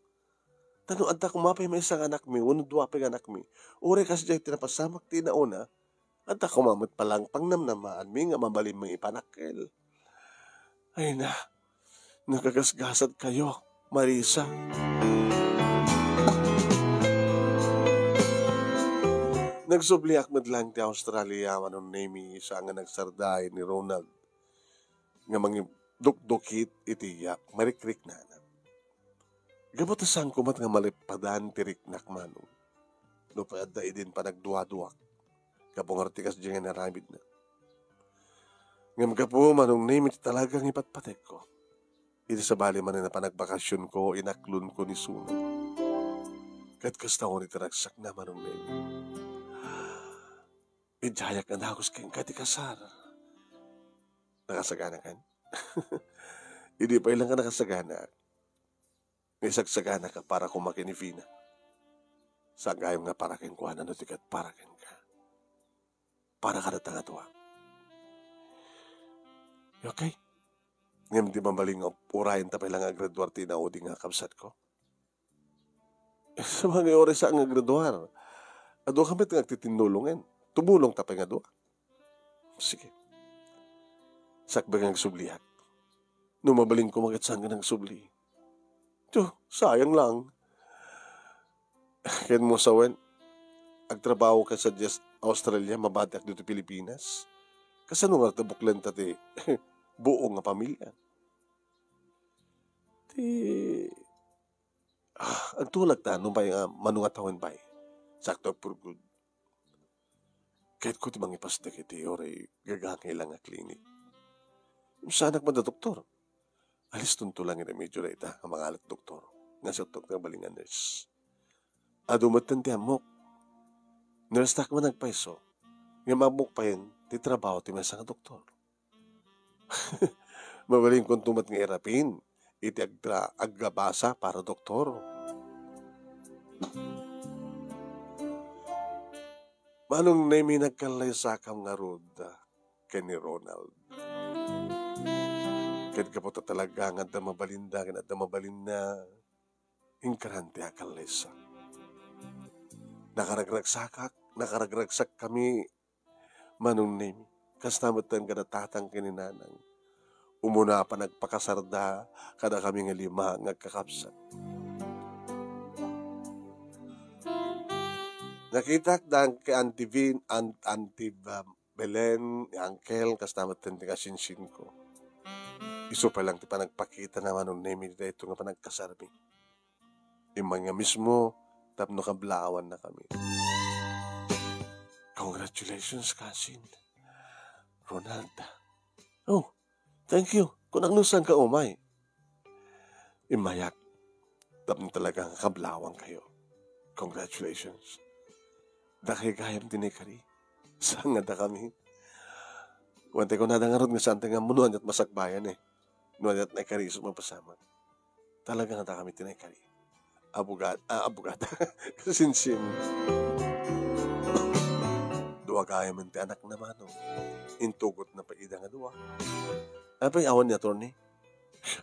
Tanong adda kumapay may isang anak mi, uno dua pa anak mi. Uri kasi dyan tinapasamak ti nauna, adda kumamot palang pangnamnamaan mi nga mabalim mga ipanakil. Ay na, nakagasgasad kayo, Marisa. Nagsubliak madlang ti Australia manon name sa nga nagsarday ni Ronald nga mga dukdukit itiyak marikrik na. Gabot asang kumat nga malipadan ti riknak manong. No pa adda idin pa nagduwa-duwak. Kapong artikas dyan nga naramid na. Ngam kapo manong name talagang ipatpatek ko. Iti sa bali man na panagbakasyon ko, inaklon ko ni Suna. Kahit kasta ko ni taragsak na manong name. Idyayak na dagos kayong katikasar. Nakasagana kan? Hindi pa ilang ka nakasagana. Isagsagana ka para kumakin ni Vina. Sagayong nga para keng kuhanan no tikat para keng ka. Para ka natanga tuwa. Okay? Ngayon di mambaling urahin tapay lang nga graduar ti na o di nga kamsat ko. Sa mga oras sa nga graduar. Ado kami nga titinulungan. Tumulong tapay nga doa. Sige. Sakbang ang sublihat. Numabaling ko magitsang ng subli. Tiyo, sayang lang. Kaya mo sawen, agtrabaho ka sa Australia, mabatak dito Pilipinas. Kasano nga tabuklan tati buong nga pamilya. Ang tulak ta, nung ba manungatawan ba sakto for good. Kahit ko timang ipasdak iti, oray gagangay lang nga klinik. Sa anak mo na doktor. Alis tunto lang yung medyo na ita, ang mga alat doktor. Nga sa doktor balingan nurse. Adumatan ti amok. Nurse tak man nagpaiso. Nga mabuk pa yun, ti trabaho ti masa nga doktor. Mabaling kung tumat nga irapin, iti agabasa para doktor. Manong na may nagkalay sakam nga roda kay ni Ronald. Kahit kapot talaga nga damabalinda, nga damabalinda, ingkarante akalesa. Nakaragragsak kami, manong name, kastamatan ka natatang kininanang. Umuna pa nagpakasarda, kada kami nga lima ngagkakapsat. Nakitak dang kay Auntie Belen, ni Uncle, kastamatan ti kasinsin ko. Iso pa lang ti panagpakita naman nung name nila ito nga panagkasarmi. Imang nga mismo, tapno kablawan na kami. Congratulations, cousin. Ronald. Oh, thank you. Kung nagnusan ka, umay. Imayak. Tapno talagang kablawang kayo. Congratulations. Dakigayam tinikari. Saan nga da kami? Wante ko nadangarod nga sante nga munuan at masakbayan eh. Nuan at naikari iso mapasama. Talaga nga da kami tinikari. Abogada. Kasinsin. Dua kaya man ti anak naman o. Intugot na paida nga dua. Apay awan ni attorney.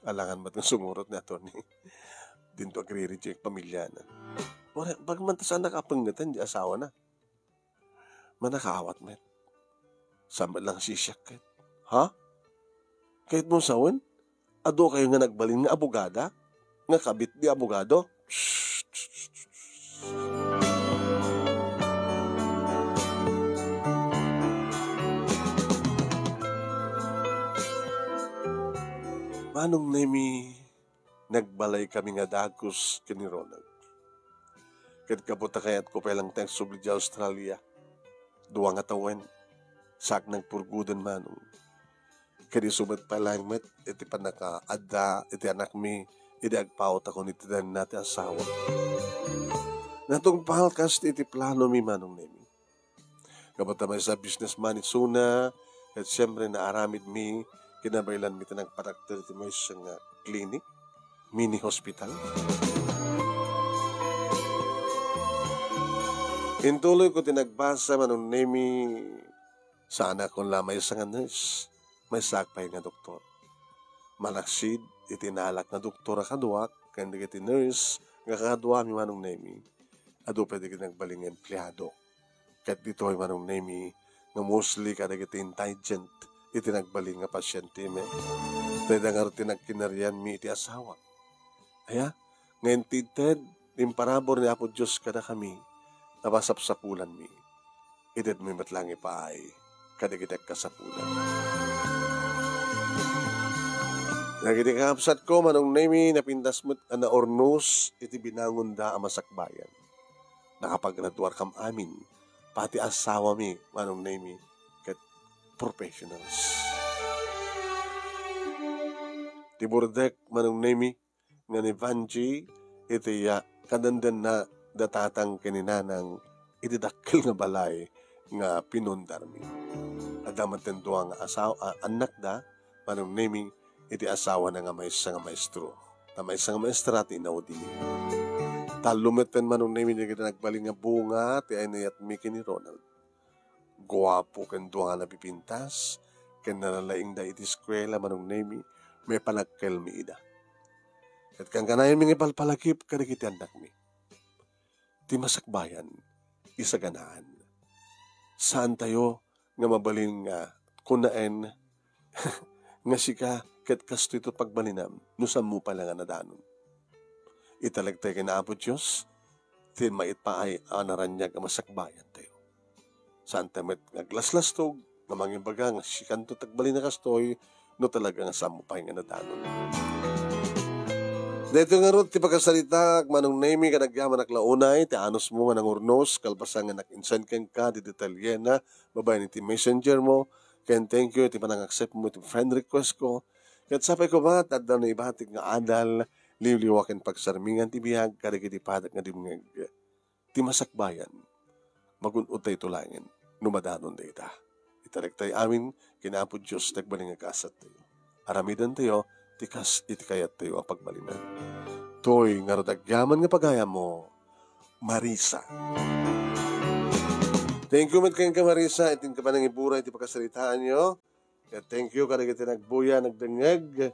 Alangan ba't ng sumurot ni attorney. Dinto agri-reject pamilya na. Bagman tas anak apangatan di asawa na. Manakaawat met. Samad lang sisyak kahit. Ha? Kahit mo sawan? Ado kayo nga nagbalin nga abogada? Nga kabit di abogado? Manong nemi nagbalay kami nga dagos kini Ronald. Kahit kabuta kayat ko palang tayong subli di Australia. Duwa nga tawen. Sak nagpurgudan manong. Kadi sumat pa lang met, iti panaka-adda, iti anak mi, iti agpaot ako niti dan natin asawa. Natong pahalkas iti plano mi manong nemi. Kapata may sa businessman Suna, at siyempre naaramid mi, kinabailan mi tinang parakter iti may isang clinic, mini hospital. Intuloy ko tinagbasa manong nemi, sana kung lamay sa nga nurse, may sakpay nga doktor. malaksid, itinalak na doktora kaduak, kanda iti nurse, nga kadua mi manong nemi, ado pwede kita nagbaling empleyado. Kat dito ay manong nemi, nga mostly kada iti intelligent, iti nagbaling nga pasyente me. Pwede nga rin nagkinarian mi iti asawa. Aya, ngayon tited, imparabor ni Apo Diyos kada kami, napasapsapulan mi. Ited mi matlang ipaay, kada kita kasapulan. Nagiti kapsat ko, manong nemi, napindas mo't na ornos, iti binangon da amasakbayan. Nakapaggraduar kam amin, pati asawa mi, manong nemi, kat professionals. Tiburdek, manong nemi, nga ni Vanji, iti kadandan na datatang kininanang itidakkel nga balay nga pinundar mi. Adaman tenduang anak da, manong nemi, iti asawa na nga maysa nga maestro. Na maysa nga maestra, tinaw din. Talumeten manong nemi, kita nagbaling nga bunga, ti ay nayat mi kini Ronald. Guwapo kendo nga napipintas, ken nalalaing da iti eskwela, manong nemi, may panagkel mi ida. At kang kanayan mi nga palpalakip, kada kiti anak mi. Ti masakbayan, isaganaan. Saan tayo nga mabalin nga kunaen nga sika ket kasto ito pagbalinam no sammu pala nga nadanon. Italagtay kay na Apo Diyos, ti mait pa ay anaranyag nga masakbayan tayo. Saan tayo naglaslastog, nga mangimbaga nga sikanto tagbalin na kastoy, no talaga nga sammu pa nga nadanon. Dito nga ron, ti pagkasalita, manong nemi ka nagyaman naklaunay, ti anos mo nga nangurnos, kalbasa nga nakinsan ken ka, di detalye na, babay ni ti messenger mo, ken thank you, ti panang-accept mo, ti friend request ko, ket sapay ko ba, tadda na ibatik nga adal, liwliwaken pagsarmingan ti biyag, karigiti padak nga dimngeg, ti masakbayan, magunutay tulangin, numadanon da ita. Itarektay amin, kinapod Diyos, nagbaling nga kasat tayo. Aramidan tayo, tikas itikayat tayo ang pagbalinan. Toy, nga rodagyaman nga pagaya mo, Marisa. Thank you, kayong ka Marisa, itin ka pa nang ibura, iti pagkasalitaan nyo. Thank you, karigiti nagbuya, nagdangag.